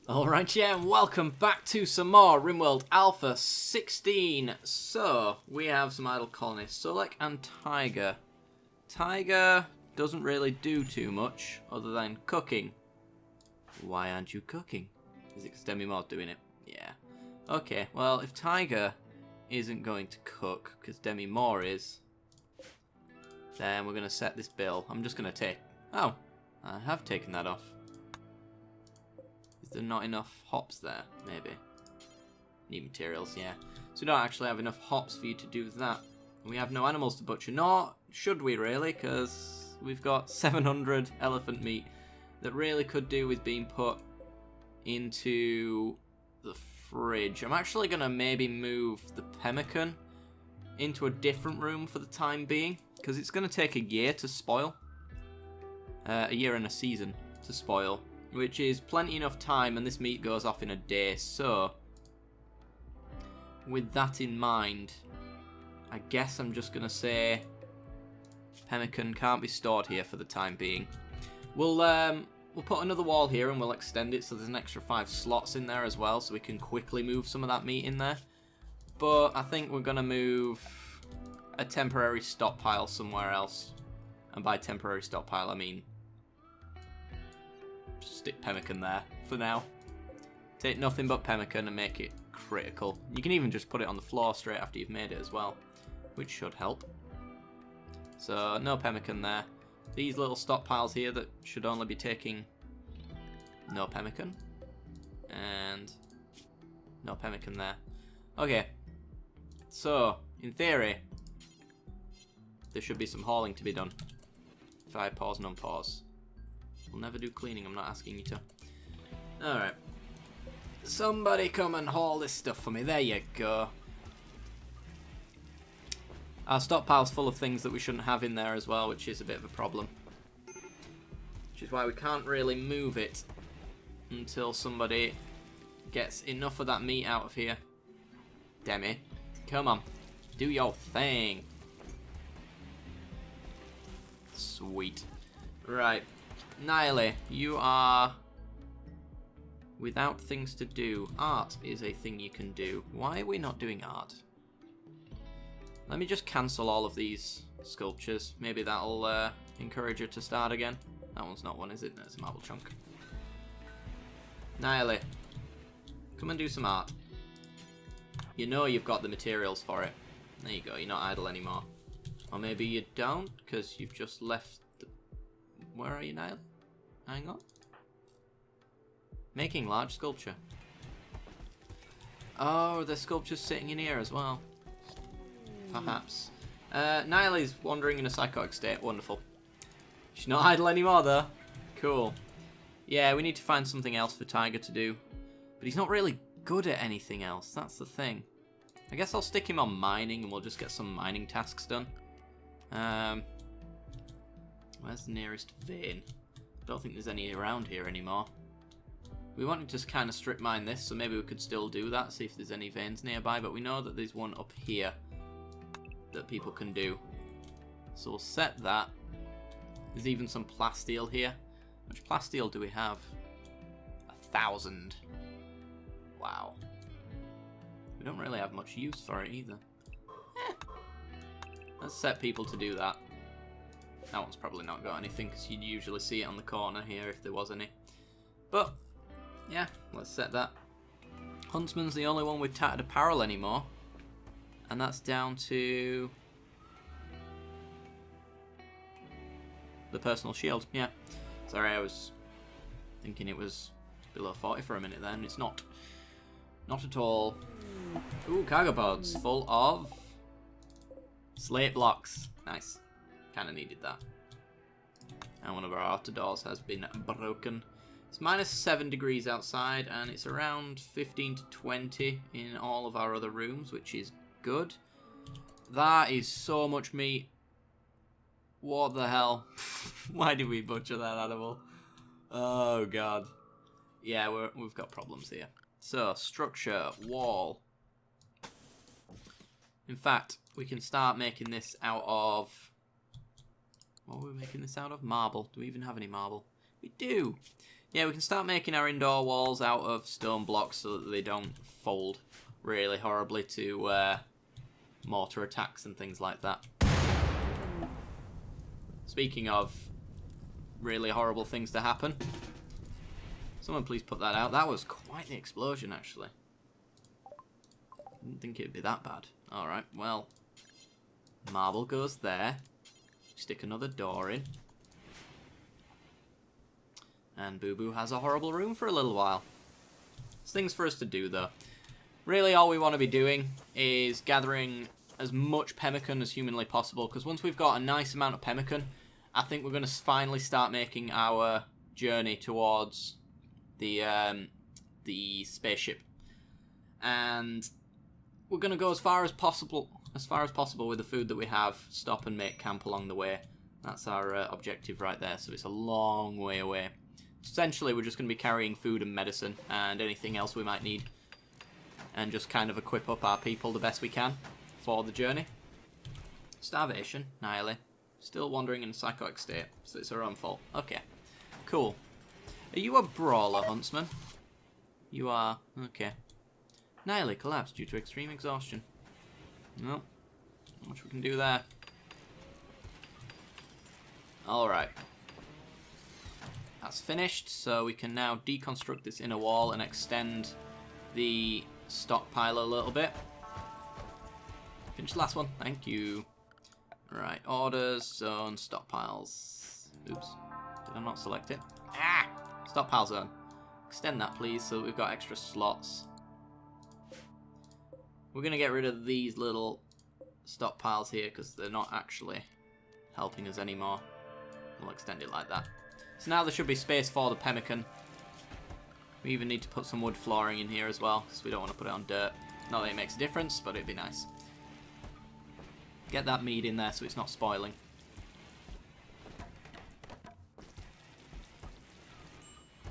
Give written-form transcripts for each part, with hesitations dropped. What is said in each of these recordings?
Alright, yeah, and welcome back to some more Rimworld Alpha 16. So, we have some idle colonists, Solek and Tiger. Tiger doesn't really do too much other than cooking. Why aren't you cooking? Is it because Demi Moore's doing it? Yeah. Okay, well, if Tiger isn't going to cook because Demi Moore is, then we're going to set this bill. I'm just going to take... Oh, I have taken that off. Is there not enough hops there? Maybe. Need materials, yeah. So we don't actually have enough hops for you to do that. We have no animals to butcher. Nor should we really, because we've got 700 elephant meat that really could do with being put into the fridge. I'm actually going to maybe move the pemmican into a different room for the time being, because it's going to take a year to spoil. A year and a season to spoil, which is plenty enough time, and this meat goes off in a day. So, with that in mind, I guess I'm just going to say pemmican can't be stored here for the time being. We'll put another wall here and we'll extend it so there's an extra 5 slots in there as well, so we can quickly move some of that meat in there. But I think we're going to move a temporary stockpile somewhere else. And by temporary stockpile, I mean just stick pemmican there for now. Take nothing but pemmican and make it critical. You can even just put it on the floor straight after you've made it as well, which should help. So no pemmican there. These little stockpiles here that should only be taking no pemmican. And no pemmican there. Okay. So, in theory, there should be some hauling to be done. If I pause and unpause. We'll never do cleaning, I'm not asking you to. Alright. Somebody come and haul this stuff for me. There you go. Our stockpile's full of things that we shouldn't have in there as well, which is a bit of a problem. Which is why we can't really move it until somebody gets enough of that meat out of here. Demi, come on. Do your thing. Sweet. Right. Nile, you are without things to do. Art is a thing you can do. Why are we not doing art? Let me just cancel all of these sculptures. Maybe that'll encourage her to start again. That one's not one, is it? There's a marble chunk. Nile, come and do some art. You know you've got the materials for it. There you go, you're not idle anymore. Or maybe you don't, because you've just left the... Where are you, Nile? Hang on. Making large sculpture. Oh, the sculpture's sitting in here as well. Perhaps. Nile is wandering in a psychotic state. Wonderful. She's not idle anymore, though. Cool. Yeah, we need to find something else for Tiger to do. But he's not really good at anything else. That's the thing. I guess I'll stick him on mining and we'll just get some mining tasks done. Where's the nearest vein? I don't think there's any around here anymore. We wanted to kind of strip mine this, so maybe we could still do that, see if there's any veins nearby, but we know that there's one up here that people can do. So we'll set that. There's even some plasteel here. How much plasteel do we have? 1,000. Wow. We don't really have much use for it either. Let's set people to do that. That one's probably not got anything, because you'd usually see it on the corner here if there was any. But, yeah, let's set that. Huntsman's the only one with tattered apparel anymore. And that's down to the personal shield. Yeah. Sorry, I was thinking it was below 40 for a minute then. It's not. Not at all. Ooh, cargo pods full of slate blocks. Nice. Kind of needed that. And one of our outer doors has been broken. It's minus 7 degrees outside, and it's around 15 to 20 in all of our other rooms, which is good. That is so much meat. What the hell? Why did we butcher that animal? Oh god. Yeah, we've got problems here. So, structure, wall. In fact, we can start making this out of... What are we making this out of? Marble. Do we even have any marble? We do. Yeah, we can start making our indoor walls out of stone blocks so that they don't fold really horribly to mortar attacks and things like that. Speaking of really horrible things to happen, someone please put that out. That was quite the explosion, actually. Didn't think it'd be that bad. Alright, well, marble goes there. Stick another door in. And Boo Boo has a horrible room for a little while. There's things for us to do, though. Really, all we want to be doing is gathering as much pemmican as humanly possible, because once we've got a nice amount of pemmican, I think we're going to finally start making our journey towards the spaceship. And we're going to go as far as possible with the food that we have, stop and make camp along the way. That's our objective right there, so it's a long way away. Essentially, we're just going to be carrying food and medicine and anything else we might need, and just kind of equip up our people the best we can for the journey. Starvation, Nihile. Still wandering in a psychotic state, so it's our own fault. Okay, cool. Are you a brawler, huntsman? You are. Okay. Nihile collapsed due to extreme exhaustion. No. Not much we can do there. Alright. That's finished, so we can now deconstruct this inner wall and extend the stockpile a little bit. Finish the last one. Thank you. Right, orders, zone, stockpiles. Oops. Did I not select it? Ah! Stockpile zone. Extend that, please, so that we've got extra slots. We're going to get rid of these little stockpiles here because they're not actually helping us anymore. We'll extend it like that. So now there should be space for the pemmican. We even need to put some wood flooring in here as well, because we don't want to put it on dirt. Not that it makes a difference, but it'd be nice. Get that meat in there so it's not spoiling.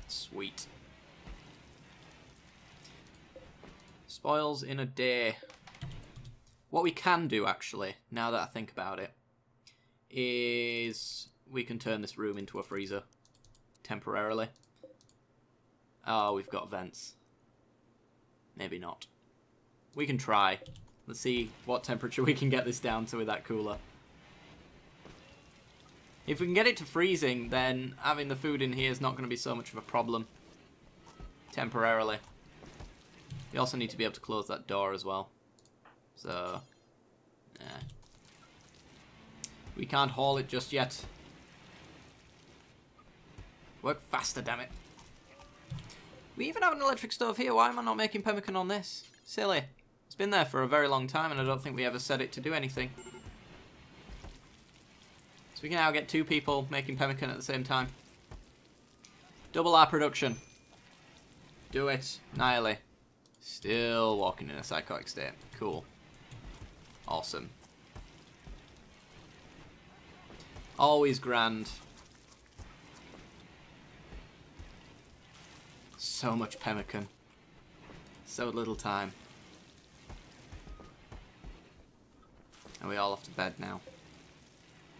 Sweet. Spoils in a day. What we can do, actually, now that I think about it, is we can turn this room into a freezer. Temporarily. Oh, we've got vents. Maybe not. We can try. Let's see what temperature we can get this down to with that cooler. If we can get it to freezing, then having the food in here is not going to be so much of a problem. Temporarily. We also need to be able to close that door as well. So, yeah. We can't haul it just yet. Work faster, damn it. We even have an electric stove here. Why am I not making pemmican on this? Silly. It's been there for a very long time and I don't think we ever set it to do anything. So we can now get 2 people making pemmican at the same time. Double our production. Do it. Nihile. Still walking in a psychotic state. Cool. Awesome. Always grand. So much pemmican. So little time. And we all off to bed now.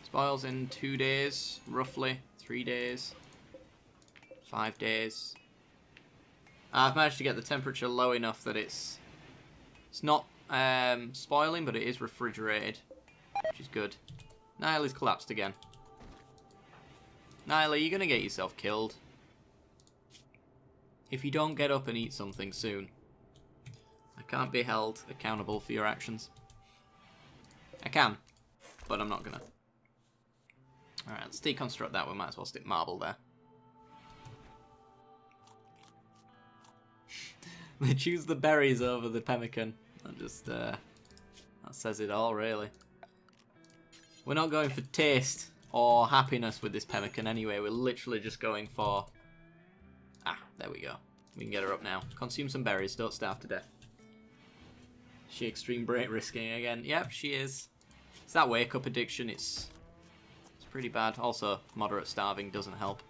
Spoils in 2 days, roughly. 3 days. 5 days. I've managed to get the temperature low enough that it's not spoiling, but it is refrigerated, which is good. Nihile's collapsed again. Nihile, you're going to get yourself killed. If you don't get up and eat something soon. I can't be held accountable for your actions. I can, but I'm not going to. Alright, let's deconstruct that. We might as well stick marble there. They choose the berries over the pemmican. That just, that says it all, really. We're not going for taste or happiness with this pemmican anyway. We're literally just going for... Ah, there we go. We can get her up now. Consume some berries. Don't starve to death. Is she extreme break risking again? Yep, she is. It's that wake-up addiction. It's pretty bad. Also, moderate starving doesn't help.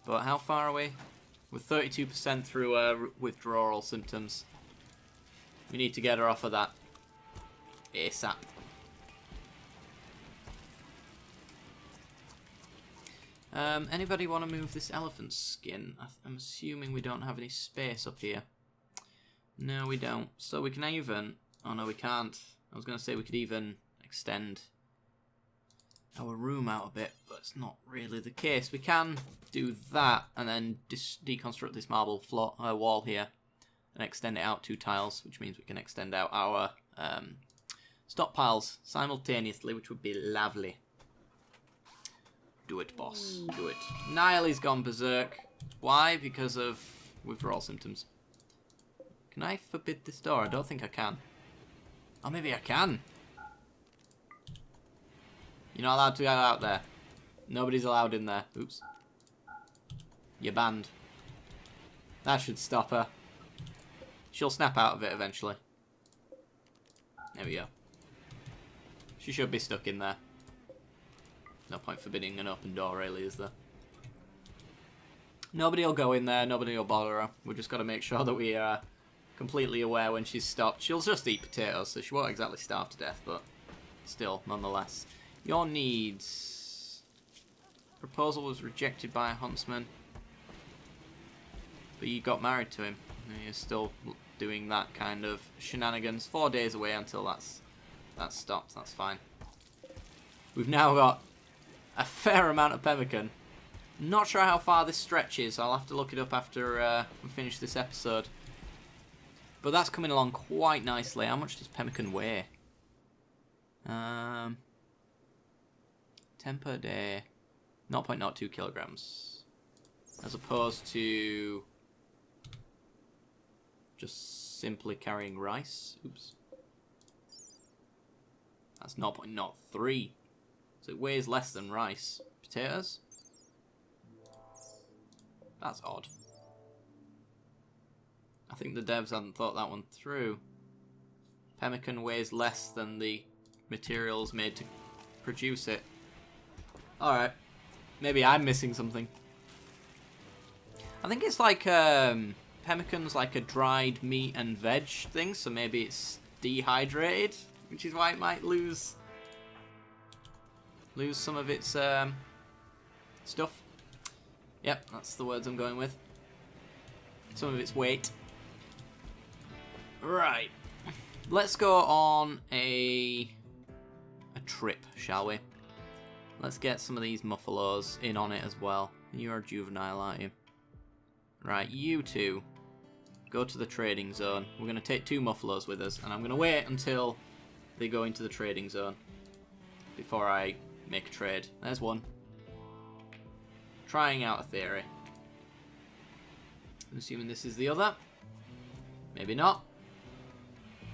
But how far away? We're 32% through withdrawal symptoms. We need to get her off of that ASAP. Anybody want to move this elephant skin? I'm assuming we don't have any space up here. No, we don't. So we can even... Oh, no, we can't. I was going to say we could even extend our room out a bit, but it's not really the case. We can do that and then deconstruct this marble floor, wall here and extend it out 2 tiles, which means we can extend out our stockpiles simultaneously, which would be lovely. Do it, boss. Do it. Niallie's gone berserk. Why? Because of withdrawal symptoms. Can I forbid this door? I don't think I can. Oh, maybe I can. You're not allowed to go out there. Nobody's allowed in there. Oops. You're banned. That should stop her. She'll snap out of it eventually. There we go. She should be stuck in there. No point forbidding an open door, really, is there? Nobody will go in there. Nobody will bother her. We've just got to make sure that we are completely aware when she's stopped. She'll just eat potatoes, so she won't exactly starve to death, but still, nonetheless. Your needs. Proposal was rejected by a huntsman. But you got married to him. And you're still doing that kind of shenanigans. 4 days away until that stops. That's fine. We've now got a fair amount of pemmican. Not sure how far this stretches. I'll have to look it up after we finish this episode. But that's coming along quite nicely. How much does pemmican weigh? 10 per day. 0.02 kilograms. As opposed to just simply carrying rice. Oops. That's 0.03. So it weighs less than rice. Potatoes? That's odd. I think the devs hadn't thought that one through. Pemmican weighs less than the materials made to produce it. Alright. Maybe I'm missing something. I think it's like, pemmican's like a dried meat and veg thing, so maybe it's dehydrated, which is why it might lose some of its stuff. Yep, that's the words I'm going with. Some of its weight. Right. Let's go on a trip, shall we? Let's get some of these muffalos in on it as well. You're a juvenile, aren't you? Right, you two go to the trading zone. We're going to take 2 muffalos with us, and I'm going to wait until they go into the trading zone before I make a trade. There's one. Trying out a theory. I'm assuming this is the other. Maybe not.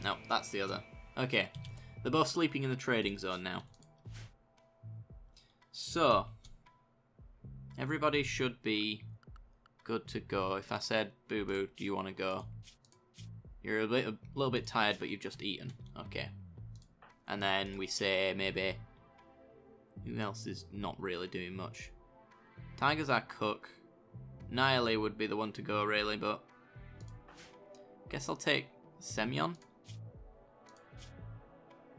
No, that's the other. Okay. They're both sleeping in the trading zone now. So, everybody should be good to go. If I said, Boo Boo, do you want to go? You're a little bit tired, but you've just eaten. Okay. And then we say, maybe, who else is not really doing much? Tiger's our cook. Nialley would be the one to go, really, but guess I'll take Semyon,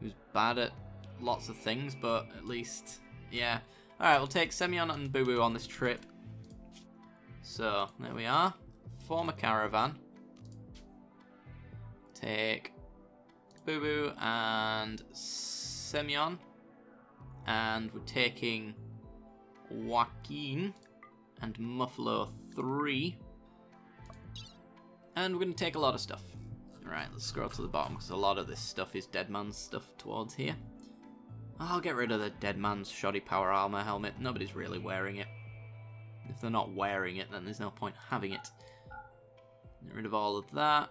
who's bad at lots of things, but at least, yeah. Alright, we'll take Semyon and Boo Boo on this trip. So, there we are. Form a caravan. Take Boo Boo and Semyon. And we're taking Joaquin and Muffalo 3. And we're going to take a lot of stuff. Alright, let's scroll to the bottom because a lot of this stuff is dead man's stuff towards here. I'll get rid of the dead man's shoddy power armor helmet. Nobody's really wearing it. If they're not wearing it, then there's no point having it. Get rid of all of that.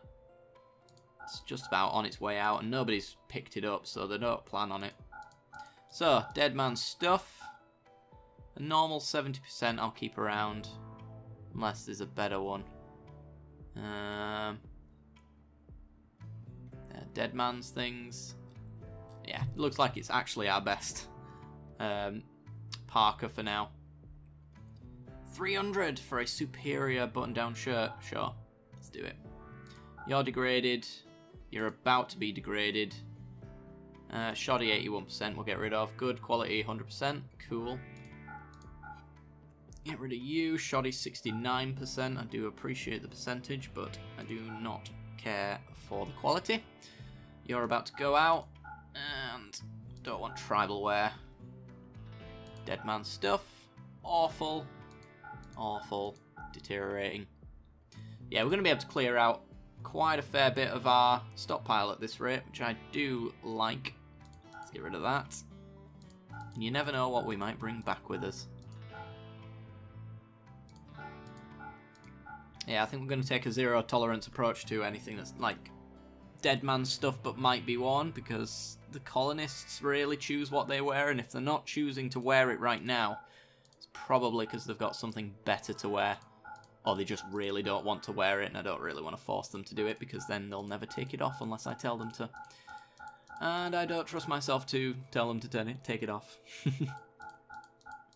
It's just about on its way out and nobody's picked it up, so they don't plan on it. So, dead man's stuff. A normal 70% I'll keep around. Unless there's a better one. Dead man's things. Yeah, it looks like it's actually our best parka for now. 300 for a superior button-down shirt. Sure, let's do it. You're degraded. You're about to be degraded. Shoddy 81% we'll get rid of. Good quality 100%. Cool. Get rid of you. Shoddy 69%. I do appreciate the percentage, but I do not care for the quality. You're about to go out, and don't want tribal wear. Dead man stuff. Awful. Awful. Deteriorating. Yeah, we're going to be able to clear out quite a fair bit of our stockpile at this rate, which I do like. Let's get rid of that. And you never know what we might bring back with us. Yeah, I think we're going to take a zero tolerance approach to anything that's like dead man stuff but might be worn, because the colonists really choose what they wear, and if they're not choosing to wear it right now, it's probably because they've got something better to wear, or they just really don't want to wear it, and I don't really want to force them to do it, because then they'll never take it off unless I tell them to. And I don't trust myself to tell them to take it off.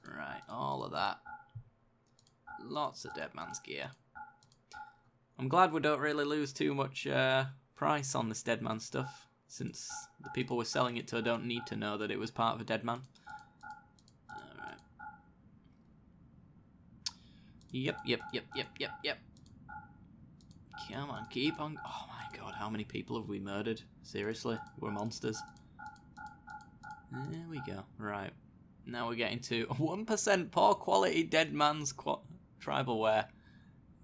Right, all of that. Lots of dead man's gear. I'm glad we don't really lose too much price on this dead man stuff, since the people we're selling it to don't need to know that it was part of a dead man. Alright. Yep. Come on, keep on. Oh my god, how many people have we murdered? Seriously, we're monsters. There we go. Right. Now we're getting to 1% poor quality dead man's tribal wear.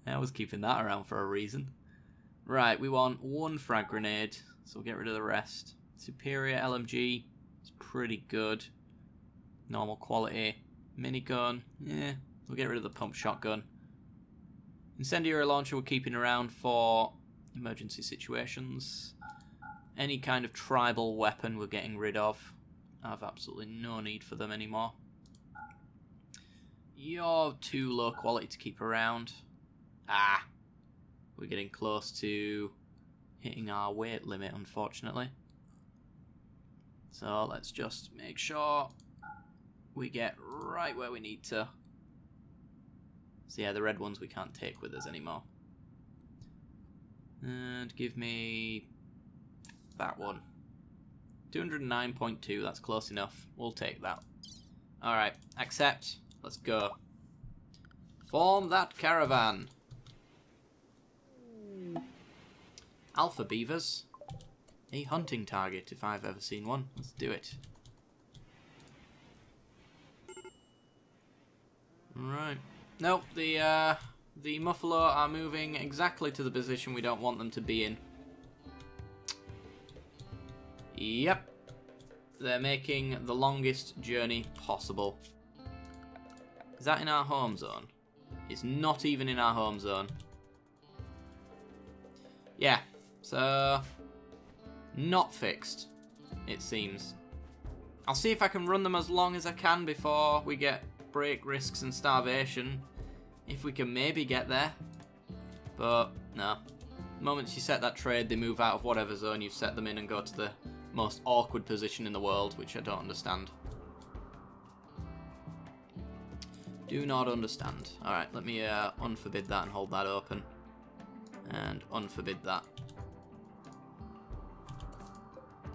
I was keeping that around for a reason. Right, we want 1 frag grenade, so we'll get rid of the rest. Superior LMG is pretty good. Normal quality. Minigun, yeah, we'll get rid of the pump shotgun. Incendiary launcher we're keeping around for emergency situations. Any kind of tribal weapon we're getting rid of. I have absolutely no need for them anymore. You're too low quality to keep around. Ah, we're getting close to hitting our weight limit, unfortunately. So let's just make sure we get right where we need to. So yeah, the red ones we can't take with us anymore. And give me that one. 209.2, that's close enough. We'll take that. Alright, accept. Let's go. Form that caravan. Alpha beavers. A hunting target, if I've ever seen one. Let's do it. Right. Nope, the Muffalo are moving exactly to the position we don't want them to be in. Yep. They're making the longest journey possible. Is that in our home zone? It's not even in our home zone. Yeah, so not fixed, it seems. I'll see if I can run them as long as I can before we get break risks and starvation. If we can maybe get there. But no. The moment you set that trade, they move out of whatever zone you've set them in and go to the most awkward position in the world, which I don't understand. Do not understand. Alright, let me unforbid that and hold that open. And unforbid that.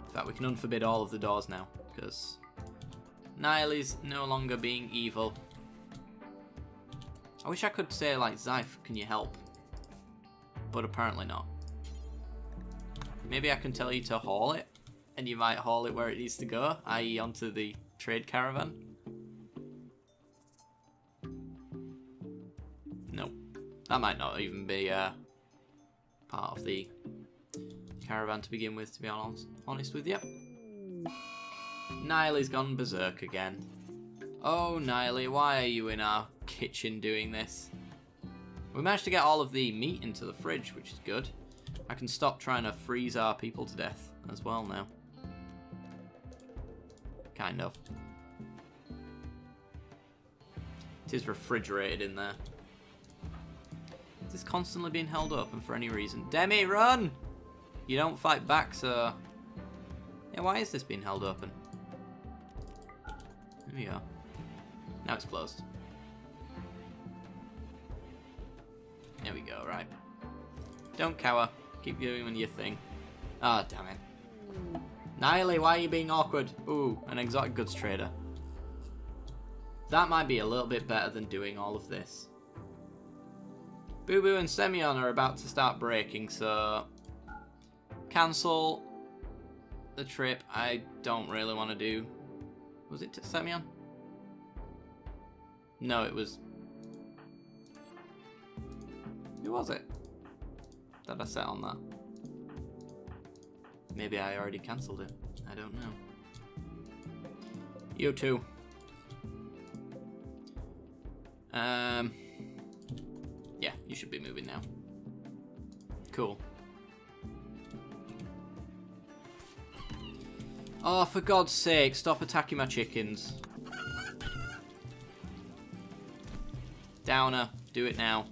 In fact, we can unforbid all of the doors now, because Nile is no longer being evil. I wish I could say, like, Zyph, can you help? But apparently not. Maybe I can tell you to haul it, and you might haul it where it needs to go, i.e. onto the trade caravan. Nope. That might not even be part of the caravan to begin with, to be honest with you. Niley's gone berserk again. Oh, Niley, why are you in our kitchen doing this? We managed to get all of the meat into the fridge, which is good. I can stop trying to freeze our people to death as well now. Kind of. It is refrigerated in there. Is this constantly being held open for any reason? Demi, run! You don't fight back, so... Yeah, why is this being held open? There we go. Now it's closed. There we go, right. Don't cower. Keep doing your thing. Ah, oh, damn it. Niley, why are you being awkward? Ooh, an exotic goods trader. That might be a little bit better than doing all of this. Boo Boo and Semyon are about to start breaking, so cancel the trip. I don't really want to do. Was it to Semyon? No, it was. Who was it? Did I set on that? Maybe I already cancelled it. I don't know. You too. Yeah, you should be moving now. Cool. Oh, for God's sake, stop attacking my chickens. Downer, do it now.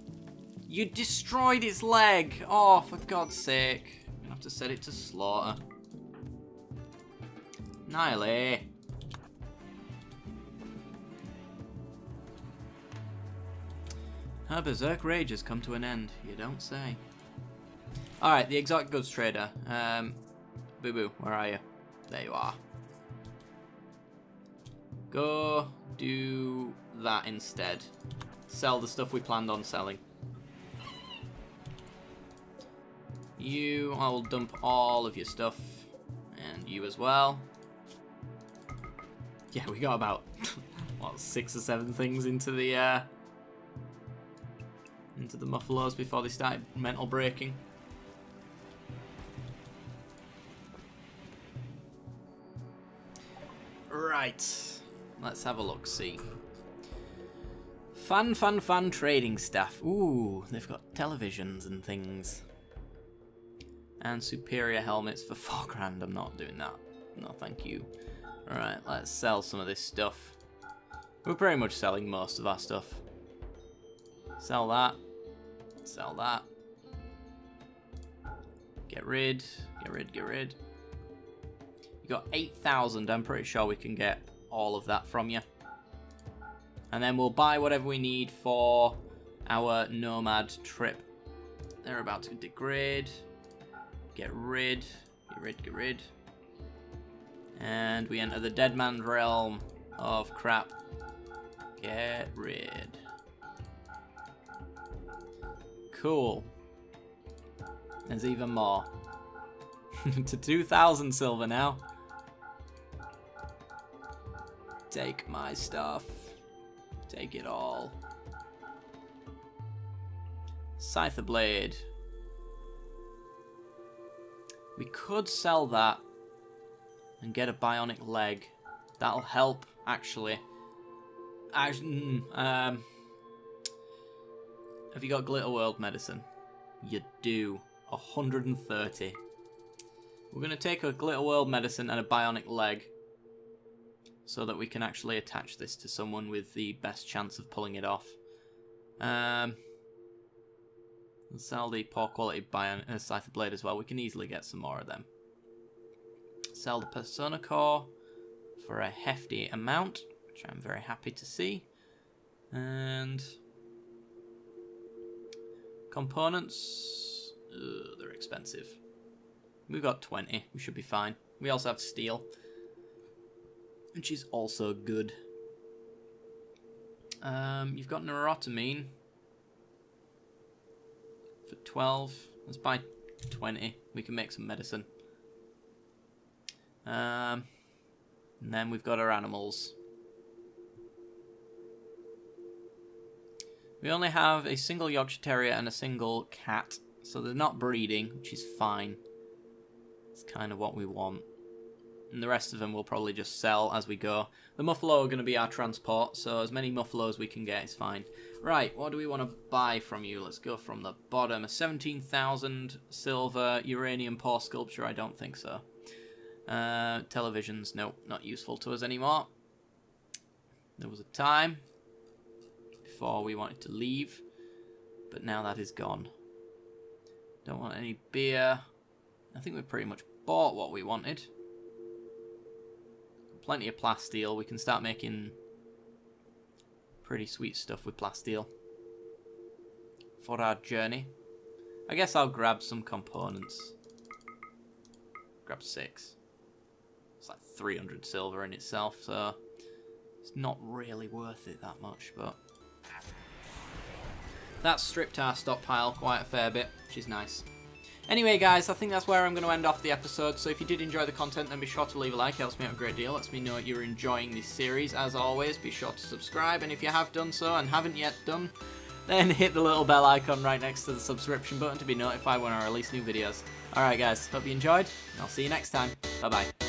You destroyed its leg! Oh, for God's sake. I'm gonna have to set it to slaughter. Nile. Her berserk rage has come to an end, you don't say. Alright, the exotic goods trader. Boo Boo, where are you? There you are. Go do that instead. Sell the stuff we planned on selling. You, I will dump all of your stuff. And you as well. Yeah, we got about, what, 6 or 7 things into the muffalos before they started mental breaking. Right, let's have a look, see. Fun trading stuff. Ooh, they've got televisions and things. And superior helmets for 4 grand. I'm not doing that. No, thank you. Alright, let's sell some of this stuff. We're pretty much selling most of our stuff. Sell that. Sell that. Get rid. Get rid. You got 8,000. I'm pretty sure we can get all of that from you. And then we'll buy whatever we need for our nomad trip. They're about to degrade. Get rid. Get rid. And we enter the dead man's realm of crap. Get rid. Cool. There's even more. To 2,000 silver now. Take my stuff. Take it all. Scyther blade. We could sell that and get a bionic leg. That'll help, actually. Have you got Glitter World medicine? You do. 130. We're going to take a Glitter World medicine and a bionic leg so that we can actually attach this to someone with the best chance of pulling it off. Let's sell the poor quality Scyther blade as well. We can easily get some more of them. Sell the Persona Core for a hefty amount, which I'm very happy to see. And components, they're expensive. We've got 20, we should be fine. We also have steel, which is also good. You've got neurotamine for 12. Let's buy 20. We can make some medicine. And then we've got our animals. We only have a single Yorkshire Terrier and a single cat, so they're not breeding, which is fine. It's kind of what we want. And the rest of them we'll probably just sell as we go. The Muffalo are going to be our transport, so as many Muffalos we can get is fine. Right, what do we want to buy from you? Let's go from the bottom. A 17,000 silver uranium paw sculpture? I don't think so. Televisions, nope, not useful to us anymore. There was a time before we wanted to leave, but now that is gone. Don't want any beer. I think we've pretty much bought what we wanted. Plenty of plasteel. We can start making pretty sweet stuff with plasteel for our journey. I guess I'll grab some components. Grab 6. It's like 300 silver in itself, so It's not really worth it that much, but that's stripped our stockpile quite a fair bit, which is nice. Anyway, guys, I think that's where I'm going to end off the episode. So if you did enjoy the content, then be sure to leave a like. It helps me out a great deal. Lets me know you're enjoying this series. As always, be sure to subscribe. And if you have done so and haven't yet done, then hit the little bell icon right next to the subscription button to be notified when I release new videos. Alright, guys, hope you enjoyed. And I'll see you next time. Bye-bye.